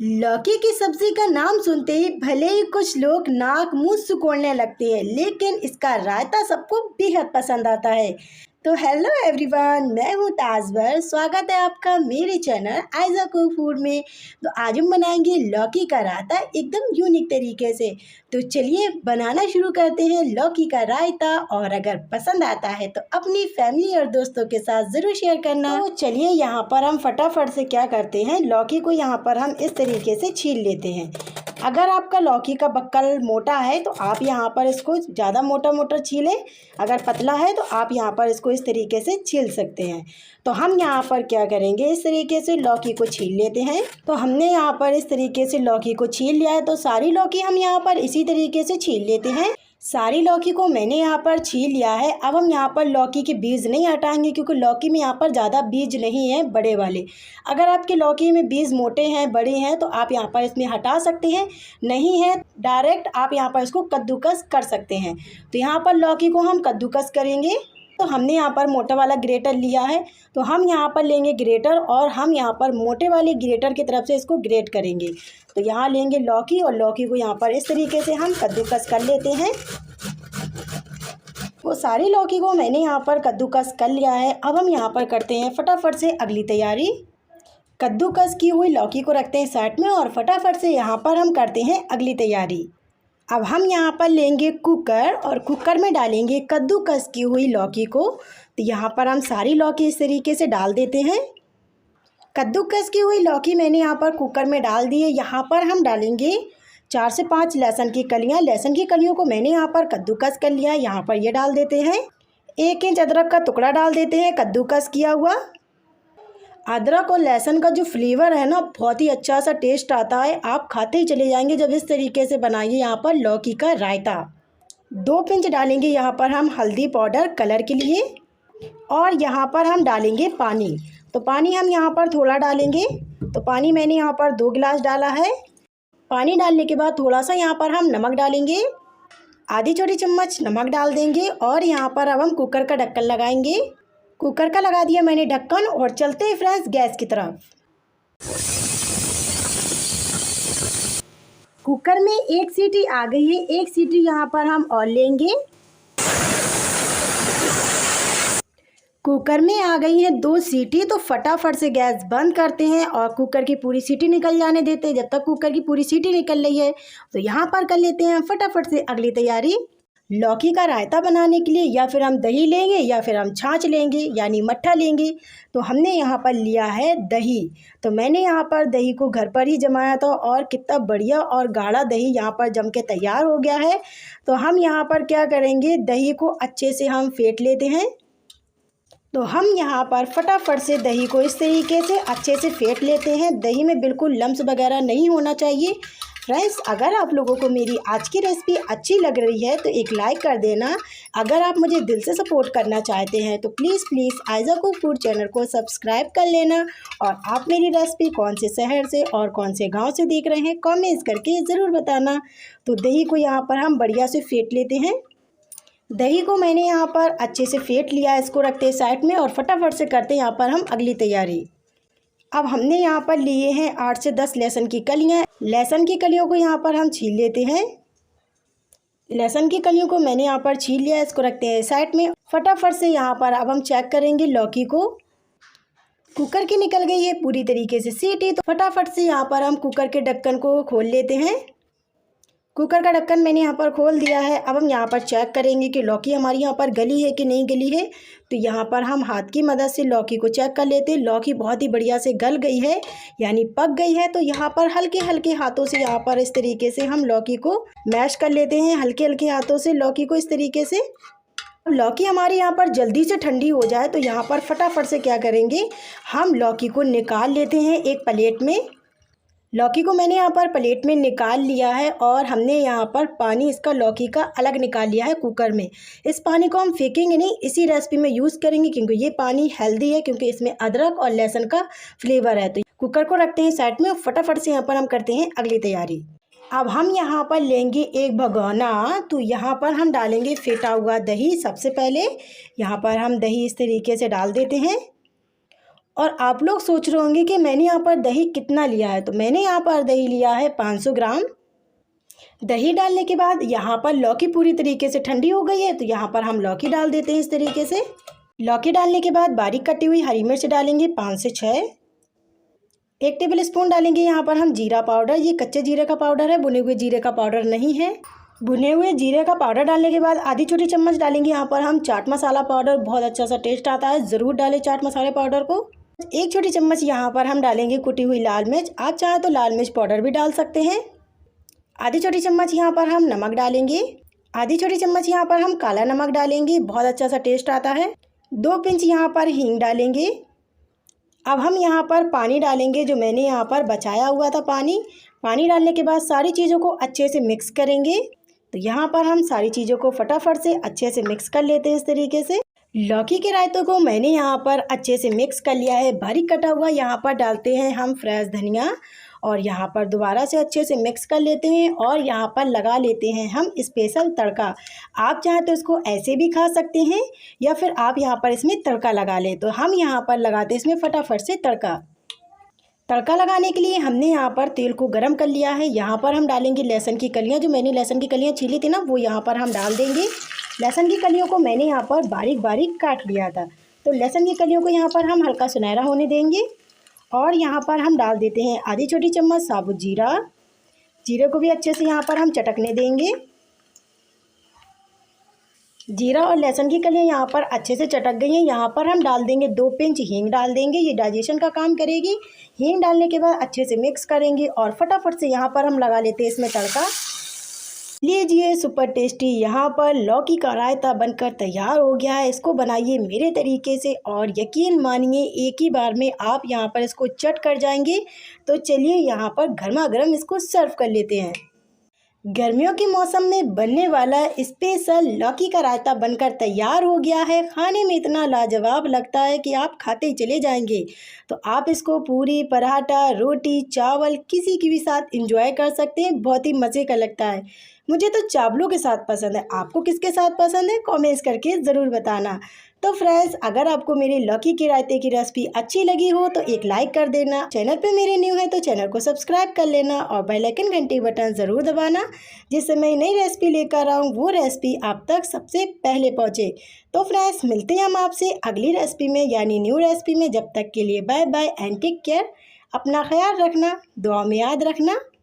लौकी की सब्जी का नाम सुनते ही भले ही कुछ लोग नाक मुंह सिकोड़ने लगते हैं, लेकिन इसका रायता सबको बेहद पसंद आता है। तो हेलो एवरीवन, मैं हूँ ताजवर। स्वागत है आपका मेरे चैनल आयजा कुक फूड में। तो आज हम बनाएंगे लौकी का रायता एकदम यूनिक तरीके से। तो चलिए बनाना शुरू करते हैं लौकी का रायता। और अगर पसंद आता है तो अपनी फैमिली और दोस्तों के साथ ज़रूर शेयर करना। तो चलिए यहाँ पर हम फटाफट से क्या करते हैं, लौकी को यहाँ पर हम इस तरीके से छील लेते हैं। अगर आपका लौकी का बक्कल मोटा है तो आप यहाँ पर इसको ज़्यादा मोटा छीलें। अगर पतला है तो आप यहाँ पर इसको इस तरीके से छील सकते हैं। तो हम यहाँ पर क्या करेंगे, इस तरीके से लौकी को छील लेते हैं। तो हमने यहाँ पर इस तरीके से लौकी को छील लिया है। तो सारी लौकी हम यहाँ पर इसी तरीके से छील लेते हैं। सारी लौकी को मैंने यहाँ पर छील लिया है। अब हम यहाँ पर लौकी के बीज नहीं हटाएंगे, क्योंकि लौकी में यहाँ पर ज़्यादा बीज नहीं है बड़े वाले। अगर आपके लौकी में बीज मोटे हैं, बड़े हैं, तो आप यहाँ पर इसमें हटा सकते हैं। नहीं है डायरेक्ट आप यहाँ पर इसको कद्दूकस कर सकते हैं। तो यहाँ पर लौकी को हम कद्दूकस करेंगे। तो हमने यहाँ पर मोटा वाला ग्रेटर लिया है। तो हम यहाँ पर लेंगे ग्रेटर और हम यहाँ पर मोटे वाले ग्रेटर की तरफ से इसको ग्रेट करेंगे। तो यहाँ लेंगे लौकी और लौकी को यहाँ पर इस तरीके से हम कद्दूकस कर लेते हैं। वो सारी लौकी को मैंने यहाँ पर कद्दूकस कर लिया है। अब हम यहाँ पर करते हैं फटाफट से अगली तैयारी। कद्दूकस की हुई लौकी को रखते हैं साइड में और फटाफट से यहाँ पर हम करते हैं अगली तैयारी। अब हम यहाँ पर लेंगे कुकर और कुकर में डालेंगे कद्दूकस की हुई लौकी को। तो यहाँ पर हम सारी लौकी इस तरीके से डाल देते हैं। कद्दूकस की हुई लौकी मैंने यहाँ पर कुकर में डाल दी है। यहाँ पर हम डालेंगे 4 से 5 लहसुन की कलियाँ। लहसुन की कलियों को मैंने यहाँ पर कद्दूकस कर लिया है, यहाँ पर ये डाल देते हैं। 1 इंच अदरक का टुकड़ा डाल देते हैं कद्दूकस किया हुआ। अदरक और लहसुन का जो फ्लेवर है ना, बहुत ही अच्छा सा टेस्ट आता है। आप खाते ही चले जाएंगे जब इस तरीके से बनाइए यहाँ पर लौकी का रायता। 2 पिंच डालेंगे यहाँ पर हम हल्दी पाउडर कलर के लिए। और यहाँ पर हम डालेंगे पानी। तो पानी हम यहाँ पर थोड़ा डालेंगे। तो पानी मैंने यहाँ पर 2 गिलास डाला है। पानी डालने के बाद थोड़ा सा यहाँ पर हम नमक डालेंगे। आधी छोटी चम्मच नमक डाल देंगे। और यहाँ पर अब हम कुकर का ढक्कन लगाएंगे। कुकर का लगा दिया मैंने ढक्कन और चलते हैं फ्रेंड्स गैस की तरफ। कुकर में 1 सीटी आ गई है। 1 सीटी यहाँ पर हम और लेंगे। कुकर में आ गई है 2 सीटी। तो फटाफट से गैस बंद करते हैं और कुकर की पूरी सीटी निकल जाने देते हैं। जब तक कुकर की पूरी सीटी निकल रही है तो यहाँ पर कर लेते हैं फटाफट से अगली तैयारी। लौकी का रायता बनाने के लिए या फिर हम दही लेंगे या फिर हम छाछ लेंगे, यानी मट्ठा लेंगे। तो हमने यहाँ पर लिया है दही। तो मैंने यहाँ पर दही को घर पर ही जमाया था और कितना बढ़िया और गाढ़ा दही यहाँ पर जम के तैयार हो गया है। तो हम यहाँ पर क्या करेंगे, दही को अच्छे से हम फेंट लेते हैं। तो हम यहाँ पर फटाफट से दही को इस तरीके से अच्छे से फेंट लेते हैं। दही में बिल्कुल लम्स वगैरह नहीं होना चाहिए। फ्रेंड्स, अगर आप लोगों को मेरी आज की रेसिपी अच्छी लग रही है तो एक लाइक कर देना। अगर आप मुझे दिल से सपोर्ट करना चाहते हैं तो please Aiza cook food channel को सब्सक्राइब कर लेना। और आप मेरी रेसिपी कौन से शहर से और कौन से गांव से देख रहे हैं कमेंट्स करके ज़रूर बताना। तो दही को यहाँ पर हम बढ़िया से फेंट लेते हैं। दही को मैंने यहाँ पर अच्छे से फेंट लिया। इसको रखते हैं साइड में और फटाफट से करते हैं यहाँ पर हम अगली तैयारी। अब हमने यहाँ पर लिए हैं 8 से 10 लहसुन की कलियाँ। लहसुन की कलियों को यहाँ पर हम छील लेते हैं। लहसुन की कलियों को मैंने यहाँ पर छील लिया। इसको रखते हैं साइड में। फटाफट से यहाँ पर अब हम चेक करेंगे लौकी को। कुकर की निकल गई है पूरी तरीके से सीटी। तो फटाफट से यहाँ पर हम कुकर के ढक्कन को खोल लेते हैं। कुकर का ढक्कन मैंने यहाँ पर खोल दिया है। अब हम यहाँ पर चेक करेंगे कि लौकी हमारी यहाँ पर गली है कि नहीं गली है। तो यहाँ पर हम हाथ की मदद से लौकी को चेक कर लेते हैं। लौकी बहुत ही बढ़िया से गल गई है, यानी पक गई है। तो यहाँ पर हल्के हल्के हाथों से यहाँ पर इस तरीके से हम लौकी को मैश कर लेते हैं। हल्के हल्के हाथों से लौकी को इस तरीके से। लौकी हमारी यहाँ पर जल्दी से ठंडी हो जाए तो यहाँ पर फटाफट से क्या करेंगे, हम लौकी को निकाल लेते हैं एक प्लेट में। लौकी को मैंने यहाँ पर प्लेट में निकाल लिया है और हमने यहाँ पर पानी इसका लौकी का अलग निकाल लिया है कुकर में। इस पानी को हम फेंकेंगे नहीं, इसी रेसिपी में यूज़ करेंगे क्योंकि ये पानी हेल्दी है, क्योंकि इसमें अदरक और लहसुन का फ्लेवर है। तो कुकर को रखते हैं साइड में और फटाफट से यहाँ पर हम करते हैं अगली तैयारी। अब हम यहाँ पर लेंगे एक भगोना। तो यहाँ पर हम डालेंगे फेंटा हुआ दही। सबसे पहले यहाँ पर हम दही इस तरीके से डाल देते हैं और आप लोग सोच रहे होंगे कि मैंने यहाँ पर दही कितना लिया है, तो मैंने यहाँ पर दही लिया है 500 ग्राम। दही डालने के बाद यहाँ पर लौकी पूरी तरीके से ठंडी हो गई है, तो यहाँ पर हम लौकी डाल देते हैं इस तरीके से। लौकी डालने के बाद बारीक कटी हुई हरी मिर्च डालेंगे 5 से 6। 1 टेबल स्पून डालेंगे यहाँ पर हम जीरा पाउडर। ये कच्चे जीरे का पाउडर है, भुने हुए जीरे का पाउडर नहीं है। भुने हुए जीरे का पाउडर डालने के बाद आधी छोटी चम्मच डालेंगे यहाँ पर हम चाट मसाला पाउडर। बहुत अच्छा सा टेस्ट आता है, ज़रूर डालें चाट मसाले पाउडर को। 1 छोटी चम्मच यहाँ पर हम डालेंगे कुटी हुई लाल मिर्च। आप चाहें तो लाल मिर्च पाउडर भी डाल सकते हैं। आधी छोटी चम्मच यहाँ पर हम नमक डालेंगे। आधी छोटी चम्मच यहाँ पर हम काला नमक डालेंगे, बहुत अच्छा सा टेस्ट आता है। 2 पिंच यहाँ पर हींग डालेंगे। अब हम यहाँ पर पानी डालेंगे, जो मैंने यहाँ पर बचाया हुआ था पानी डालने के बाद सारी चीज़ों को अच्छे से मिक्स करेंगे। तो यहाँ पर हम सारी चीज़ों को फटाफट से अच्छे से मिक्स कर लेते हैं इस तरीके से। लौकी के रायते को मैंने यहाँ पर अच्छे से मिक्स कर लिया है। बारीक कटा हुआ यहाँ पर डालते हैं हम फ्रेश धनिया और यहाँ पर दोबारा से अच्छे से मिक्स कर लेते हैं और यहाँ पर लगा लेते हैं हम स्पेशल तड़का। आप चाहें तो इसको ऐसे भी खा सकते हैं या फिर आप यहाँ पर इसमें तड़का लगा लें। तो हम यहाँ पर लगाते हैं इसमें फटाफट से तड़का लगाने के लिए हमने यहाँ पर तेल को गरम कर लिया है। यहाँ पर हम डालेंगे लहसुन की कलियाँ। जो मैंने लहसुन की कलियाँ छीली थी ना, वो यहाँ पर हम डाल देंगे। लहसुन की कलियों को मैंने यहाँ पर बारीक बारीक काट लिया था, तो लहसुन की कलियों को यहाँ पर हम हल्का सुनहरा होने देंगे। और यहाँ पर हम डाल देते हैं आधी छोटी चम्मच साबुत जीरा। जीरे को भी अच्छे से यहाँ पर हम चटकने देंगे। जीरा और लहसुन की कलियाँ यहाँ पर अच्छे से चटक गई हैं। यहाँ पर हम डाल देंगे 2 पिंच हींग डाल देंगे, ये डाइजेशन का काम करेगी। हींग डालने के बाद अच्छे से मिक्स करेंगे और फटाफट से यहाँ पर हम लगा लेते हैं इसमें तड़का। लीजिए सुपर टेस्टी यहाँ पर लौकी का रायता बनकर तैयार हो गया है। इसको बनाइए मेरे तरीके से और यकीन मानिए एक ही बार में आप यहाँ पर इसको चट कर जाएंगे। तो चलिए यहाँ पर गर्मा गर्म इसको सर्व कर लेते हैं। गर्मियों के मौसम में बनने वाला स्पेशल लौकी का रायता बनकर तैयार हो गया है। खाने में इतना लाजवाब लगता है कि आप खाते ही चले जाएंगे। तो आप इसको पूरी, पराठा, रोटी, चावल किसी के भी साथ एंजॉय कर सकते हैं। बहुत ही मज़े का लगता है। मुझे तो चावलों के साथ पसंद है, आपको किसके साथ पसंद है कमेंट्स करके ज़रूर बताना। तो फ्रेंड्स, अगर आपको मेरी लौकी के रायते की रेसिपी अच्छी लगी हो तो एक लाइक कर देना। चैनल पे मेरे न्यू है तो चैनल को सब्सक्राइब कर लेना और बेल आइकन घंटी बटन ज़रूर दबाना, जिससे मैं नई रेसिपी लेकर आऊँ वो रेसिपी आप तक सबसे पहले पहुँचे। तो फ्रेंड्स, मिलते हैं हम आपसे अगली रेसिपी में यानी न्यू रेसिपी में। जब तक के लिए bye bye and take care. अपना ख्याल रखना, दुआ में याद रखना।